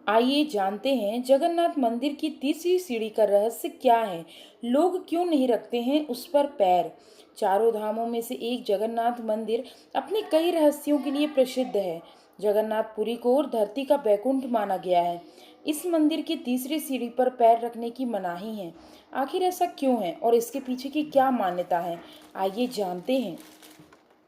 आइए जानते हैं जगन्नाथ मंदिर की तीसरी सीढ़ी का रहस्य क्या है। लोग क्यों नहीं रखते हैं उस पर पैर। चारों धामों में से एक जगन्नाथ मंदिर अपने कई रहस्यों के लिए प्रसिद्ध है। जगन्नाथपुरी को धरती का बैकुंठ माना गया है। इस मंदिर की तीसरी सीढ़ी पर पैर रखने की मनाही है। आखिर ऐसा क्यों है और इसके पीछे की क्या मान्यता है, आइए जानते हैं।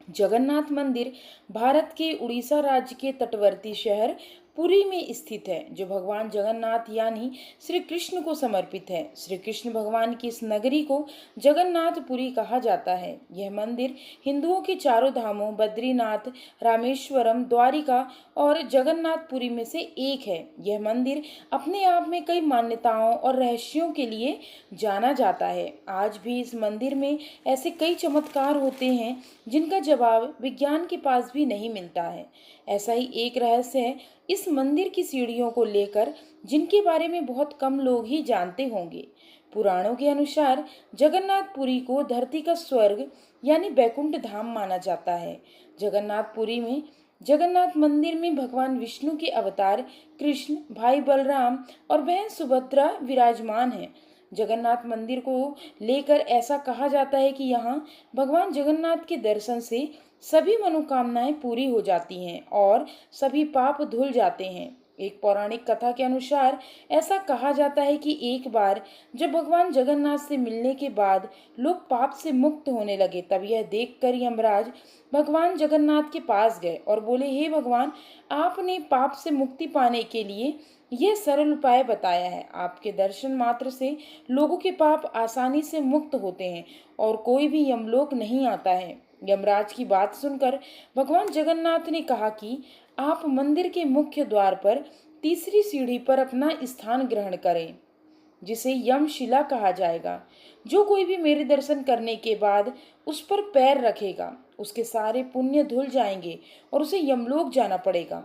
जगन्नाथ मंदिर भारत के उड़ीसा राज्य के तटवर्ती शहर पुरी में स्थित है, जो भगवान जगन्नाथ यानी श्री कृष्ण को समर्पित है। श्री कृष्ण भगवान की इस नगरी को जगन्नाथपुरी कहा जाता है। यह मंदिर हिंदुओं के चारों धामों बद्रीनाथ, रामेश्वरम, द्वारिका और जगन्नाथपुरी में से एक है। यह मंदिर अपने आप में कई मान्यताओं और रहस्यों के लिए जाना जाता है। आज भी इस मंदिर में ऐसे कई चमत्कार होते हैं जिनका जवाब विज्ञान के पास भी नहीं मिलता है। ऐसा ही एक रहस्य है इस मंदिर की सीढ़ियों को लेकर, जिनके बारे में बहुत कम लोग ही जानते होंगे। पुराणों के अनुसार जगन्नाथपुरी को धरती का स्वर्ग यानी बैकुंठ धाम माना जाता है। जगन्नाथपुरी में जगन्नाथ मंदिर में भगवान विष्णु के अवतार कृष्ण, भाई बलराम और बहन सुभद्रा विराजमान हैं। जगन्नाथ मंदिर को लेकर ऐसा कहा जाता है कि यहाँ भगवान जगन्नाथ के दर्शन से सभी मनोकामनाएं पूरी हो जाती हैं और सभी पाप धुल जाते हैं। एक पौराणिक कथा के अनुसार ऐसा कहा जाता है कि एक बार जब भगवान जगन्नाथ से मिलने के बाद लोग पाप से मुक्त होने लगे, तब यह देखकर यमराज भगवान जगन्नाथ के पास गए और बोले, हे भगवान, आपने पाप से मुक्ति पाने के लिए यह सरल उपाय बताया है। आपके दर्शन मात्र से लोगों के पाप आसानी से मुक्त होते हैं और कोई भी यमलोक नहीं आता है। यमराज की बात सुनकर भगवान जगन्नाथ ने कहा कि आप मंदिर के मुख्य द्वार पर तीसरी सीढ़ी पर अपना स्थान ग्रहण करें, जिसे यमशिला कहा जाएगा। जो कोई भी मेरे दर्शन करने के बाद उस पर पैर रखेगा, उसके सारे पुण्य धुल जाएंगे और उसे यमलोक जाना पड़ेगा।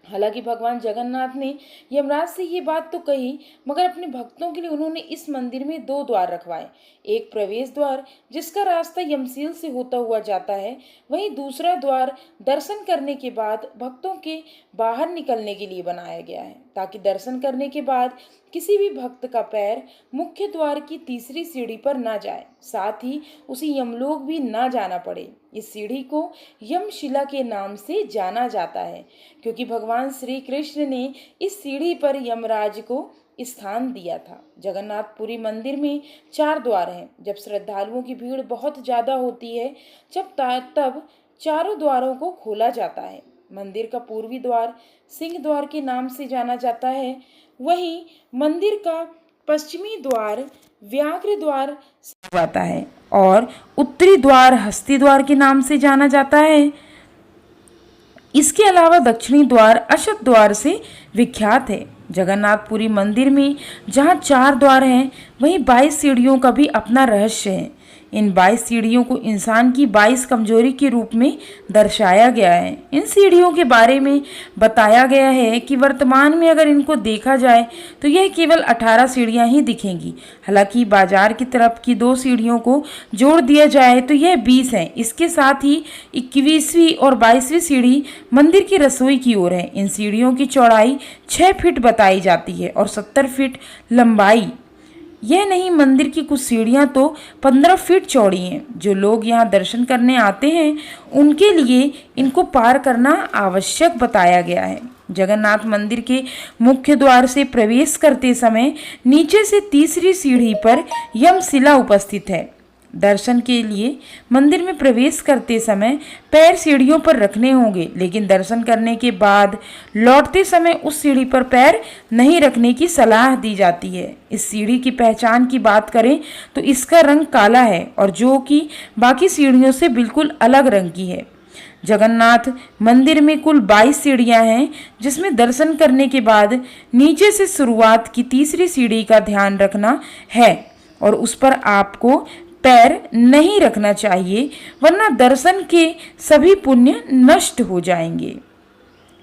हालांकि भगवान जगन्नाथ ने यमराज से ये बात तो कही, मगर अपने भक्तों के लिए उन्होंने इस मंदिर में दो द्वार रखवाए। एक प्रवेश द्वार जिसका रास्ता यमशील से होता हुआ जाता है, वहीं दूसरा द्वार दर्शन करने के बाद भक्तों के बाहर निकलने के लिए बनाया गया है, ताकि दर्शन करने के बाद किसी भी भक्त का पैर मुख्य द्वार की तीसरी सीढ़ी पर न जाए, साथ ही उसे यमलोक भी न जाना पड़े। इस सीढ़ी को यमशिला के नाम से जाना जाता है, क्योंकि भगवान श्री कृष्ण ने इस सीढ़ी पर यमराज को स्थान दिया था। जगन्नाथपुरी मंदिर में 4 द्वार हैं। जब श्रद्धालुओं की भीड़ बहुत ज्यादा होती है तब चारों द्वारों को खोला जाता है। मंदिर का पूर्वी द्वार सिंह द्वार के नाम से जाना जाता है, वहीं मंदिर का पश्चिमी द्वार व्याघ्र द्वार से आता है और उत्तरी द्वार हस्ती द्वार के नाम से जाना जाता है। इसके अलावा दक्षिणी द्वार अशोक द्वार से विख्यात है। जगन्नाथपुरी मंदिर में जहाँ 4 द्वार हैं, वहीं 22 सीढ़ियों का भी अपना रहस्य है। इन 22 सीढ़ियों को इंसान की 22 कमजोरी के रूप में दर्शाया गया है। इन सीढ़ियों के बारे में बताया गया है कि वर्तमान में अगर इनको देखा जाए तो यह केवल 18 सीढ़ियां ही दिखेंगी। हालांकि बाजार की तरफ की 2 सीढ़ियों को जोड़ दिया जाए तो यह 20 है। इसके साथ ही 21वीं और 22वीं सीढ़ी मंदिर की रसोई की ओर है। इन सीढ़ियों की चौड़ाई 6 फीट बताई जाती है और 70 फीट लंबाई। यह नहीं, मंदिर की कुछ सीढ़ियां तो 15 फीट चौड़ी हैं। जो लोग यहाँ दर्शन करने आते हैं उनके लिए इनको पार करना आवश्यक बताया गया है। जगन्नाथ मंदिर के मुख्य द्वार से प्रवेश करते समय नीचे से तीसरी सीढ़ी पर यमशिला उपस्थित है। दर्शन के लिए मंदिर में प्रवेश करते समय पैर सीढ़ियों पर रखने होंगे, लेकिन दर्शन करने के बाद लौटते समय उस सीढ़ी पर पैर नहीं रखने की सलाह दी जाती है। इस सीढ़ी की पहचान की बात करें तो इसका रंग काला है और जो कि बाकी सीढ़ियों से बिल्कुल अलग रंग की है। जगन्नाथ मंदिर में कुल 22 सीढ़ियां हैं, जिसमें दर्शन करने के बाद नीचे से शुरुआत की तीसरी सीढ़ी का ध्यान रखना है और उस पर आपको पैर नहीं रखना चाहिए, वरना दर्शन के सभी पुण्य नष्ट हो जाएंगे।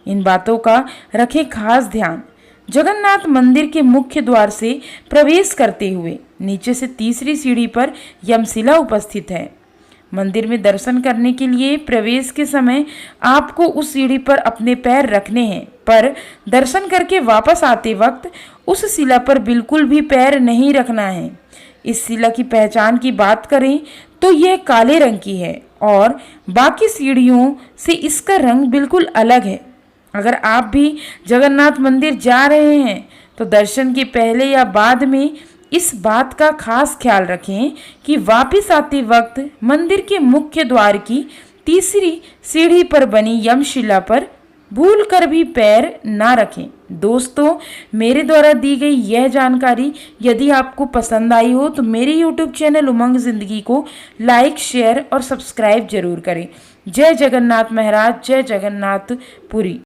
इन बातों का रखें खास ध्यान। जगन्नाथ मंदिर के मुख्य द्वार से प्रवेश करते हुए नीचे से तीसरी सीढ़ी पर यमशिला उपस्थित है। मंदिर में दर्शन करने के लिए प्रवेश के समय आपको उस सीढ़ी पर अपने पैर रखने हैं, पर दर्शन करके वापस आते वक्त उस शिला पर बिल्कुल भी पैर नहीं रखना है। इस शिला की पहचान की बात करें तो यह काले रंग की है और बाकी सीढ़ियों से इसका रंग बिल्कुल अलग है। अगर आप भी जगन्नाथ मंदिर जा रहे हैं तो दर्शन के पहले या बाद में इस बात का खास ख्याल रखें कि वापस आते वक्त मंदिर के मुख्य द्वार की तीसरी सीढ़ी पर बनी यमशिला पर भूल कर भी पैर ना रखें। दोस्तों, मेरे द्वारा दी गई यह जानकारी यदि आपको पसंद आई हो तो मेरे YouTube चैनल उमंग ज़िंदगी को लाइक, शेयर और सब्सक्राइब जरूर करें। जय जगन्नाथ महाराज, जय जगन्नाथ पुरी।